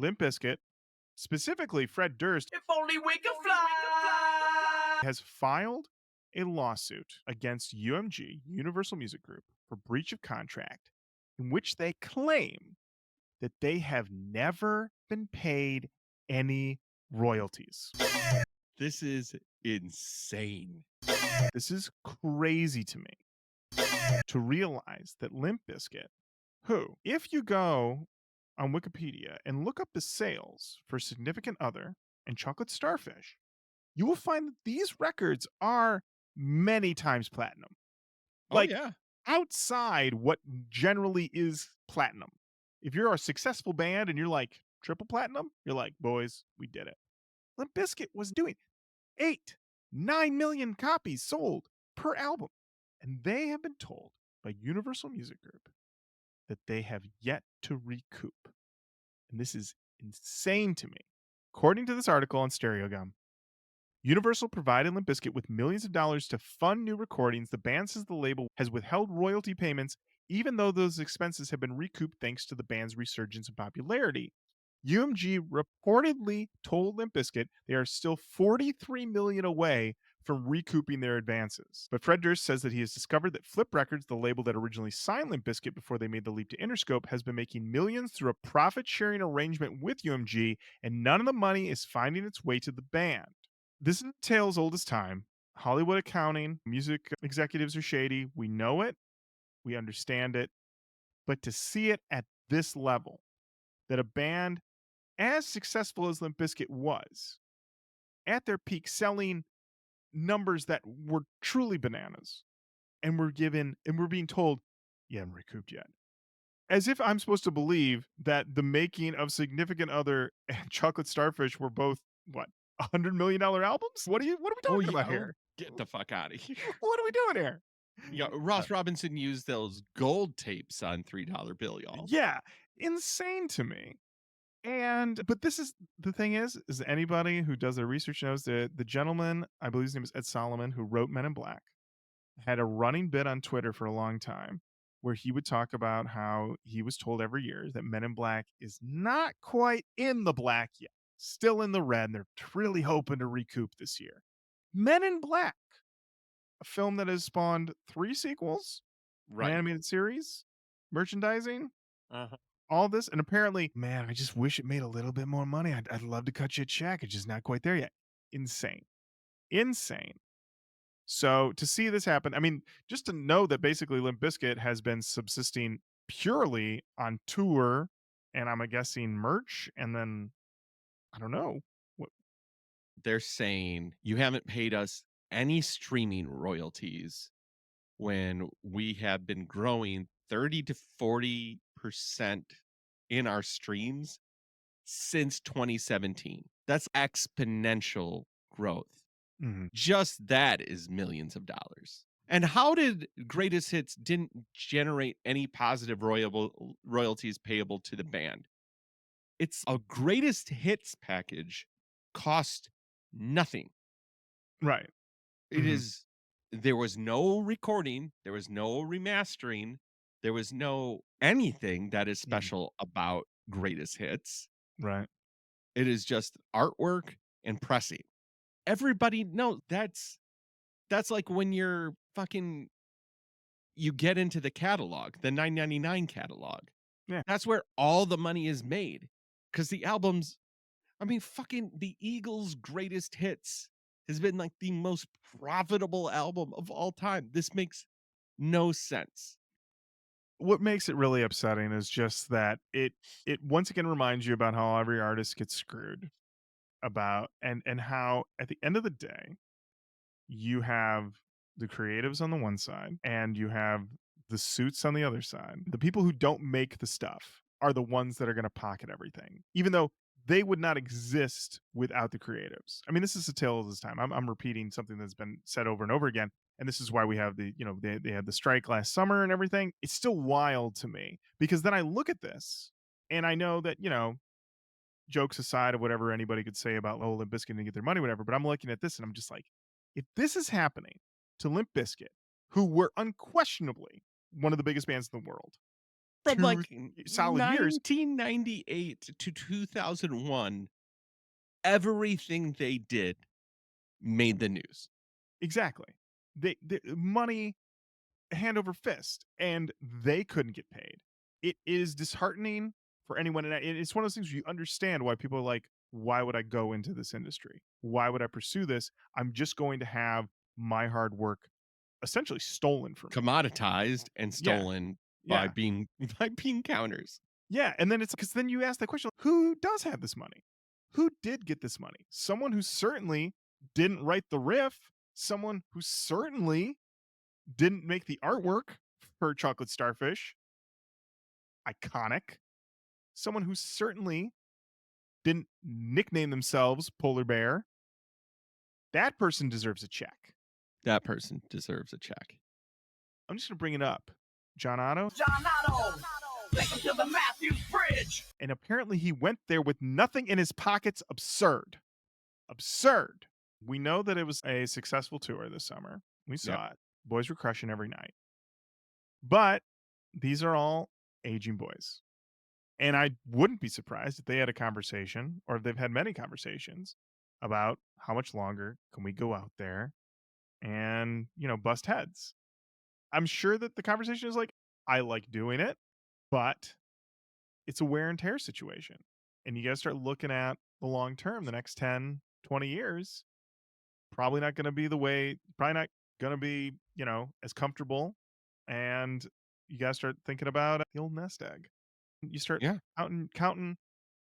Limp Bizkit, specifically Fred Durst, If only we could fly. has filed a lawsuit against UMG, Universal Music Group, for breach of contract, in which they claim that they have never been paid any royalties. This is insane. This is crazy to me to realize that Limp Bizkit, who, if you go on Wikipedia and look up the sales for Significant Other and Chocolate Starfish, you will find that these records are many times platinum. Oh, yeah. Outside what generally is platinum. If you're a successful band and you're like triple platinum, you're like, boys, we did it. Limp Bizkit was doing 9 million copies sold per album. And they have been told by Universal Music Group that they have yet to recoup. And this is insane to me. According to this article on Stereogum, Universal provided Limp Bizkit with millions of dollars to fund new recordings. The band says the label has withheld royalty payments, even though those expenses have been recouped thanks to the band's resurgence in popularity. UMG reportedly told Limp Bizkit they are still $43 million away from recouping their advances. But Fred Durst says that he has discovered that Flip Records, the label that originally signed Limp Bizkit before they made the leap to Interscope, has been making millions through a profit-sharing arrangement with UMG, and none of the money is finding its way to the band. This is a tale as old as time. Hollywood accounting, music executives are shady. We know it. We understand it. But to see it at this level, that a band as successful as Limp Bizkit was, at their peak, selling numbers that were truly bananas, and we're being told, you haven't recouped yet. As if I'm supposed to believe that the making of Significant Other and Chocolate Starfish were both, what, $100 million albums? What are we talking about here? Get the fuck out of here. What are we doing here? Yeah, Ross Robinson used those gold tapes on $3 bill, y'all. Yeah, insane to me. But this is the thing is anybody who does their research knows that the gentleman, I believe his name is Ed Solomon, who wrote Men in Black, had a running bit on Twitter for a long time where he would talk about how he was told every year that Men in Black is not quite in the black yet, still in the red, and they're really hoping to recoup this year. Men in Black, a film that has spawned 3 sequels, an animated series, merchandising, all this, and apparently, man, I just wish it made a little bit more money. I'd love to cut you a check. It's just not quite there yet. Insane. So to see this happen, I mean, just to know that basically Limp Bizkit has been subsisting purely on tour, and I'm guessing merch, and then I don't know what They're saying you haven't paid us any streaming royalties when we have been growing 30 to 40% in our streams since 2017. That's exponential growth. Just that is millions of dollars. And how did Greatest Hits didn't generate any positive royalties payable to the band? It's a Greatest Hits package cost nothing. Right. It is, there was no recording, there was no remastering, there was no anything that is special about Greatest Hits. Right. It is just artwork and pressing. Everybody knows that's like when you're fucking, you get into the catalog, the $9.99 catalog. Yeah. That's where all the money is made. Because the albums, I mean, fucking the Eagles' Greatest Hits has been like the most profitable album of all time. This makes no sense. What makes it really upsetting is just that it once again reminds you about how every artist gets screwed about and how at the end of the day you have the creatives on the one side and you have the suits on the other side. The people who don't make the stuff are the ones that are going to pocket everything, even though they would not exist without the creatives. I mean, this is a tale of this time. I'm repeating something that's been said over and over again. And this is why we have the, they had the strike last summer and everything. It's still wild to me because then I look at this and I know that, jokes aside of whatever anybody could say about Limp Bizkit and get their money, whatever. But I'm looking at this and I'm just like, if this is happening to Limp Bizkit, who were unquestionably one of the biggest bands in the world, From two like solid years. 1998 to 2001, everything they did made the news. Exactly. They money hand over fist, and they couldn't get paid. It is disheartening for anyone, and it's one of those things where you understand why people are like, "Why would I go into this industry? Why would I pursue this? I'm just going to have my hard work essentially stolen from me." Commoditized and Yeah, stolen by yeah, being by being counters. yeah, and then it's because then you ask that question, who does have this money? Who did get this money? Someone who certainly didn't write the riff, someone who certainly didn't make the artwork for Chocolate Starfish, iconic. Someone who certainly didn't nickname themselves Polar Bear. That person deserves a check. That person deserves a check. I'm just going to bring it up. John Otto. John Otto, take him to the Matthews Bridge. And apparently he went there with nothing in his pockets. Absurd. Absurd. We know that it was a successful tour this summer. We Yep. saw it. Boys were crushing every night. But these are all aging boys. And I wouldn't be surprised if they had a conversation, or if they've had many conversations about how much longer can we go out there and, bust heads. I'm sure that the conversation is like, I like doing it, but it's a wear and tear situation. And you got to start looking at the long term, the next 10, 20 years. Probably not going to be probably not going to be, as comfortable. And you got to start thinking about the old nest egg. You start Yeah. counting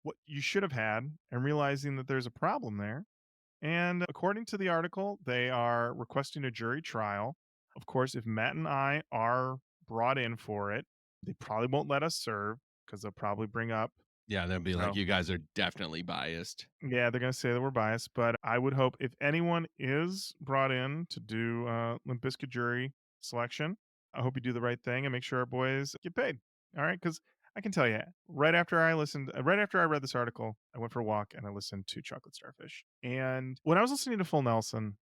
what you should have had and realizing that there's a problem there. And according to the article, they are requesting a jury trial. Of course, if Matt and I are brought in for it, they probably won't let us serve because they'll probably bring up, Yeah, they'll be like, oh, you guys are definitely biased. yeah, they're going to say that we're biased. But I would hope if anyone is brought in to do Limp Bizkit jury selection, I hope you do the right thing and make sure our boys get paid. All right. Because I can tell you, right after I read this article, I went for a walk and I listened to Chocolate Starfish. And when I was listening to Full Nelson,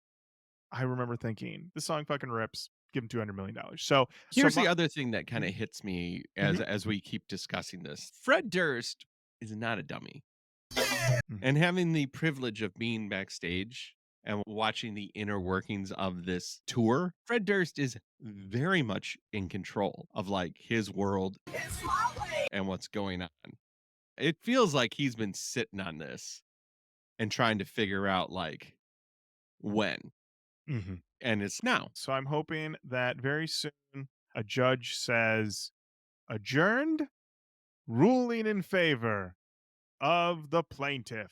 I remember thinking, this song fucking rips. Give him $200 million. So Here's my, the other thing that kind of hits me Mhm, as we keep discussing this. Fred Durst is not a dummy. mhm, And having the privilege of being backstage and watching the inner workings of this tour, Fred Durst is very much in control of like his world It's my way. and what's going on. It feels like he's been sitting on this and trying to figure out like when. mhm. And it's now. So I'm hoping that very soon a judge says, adjourned, ruling in favor of the plaintiff.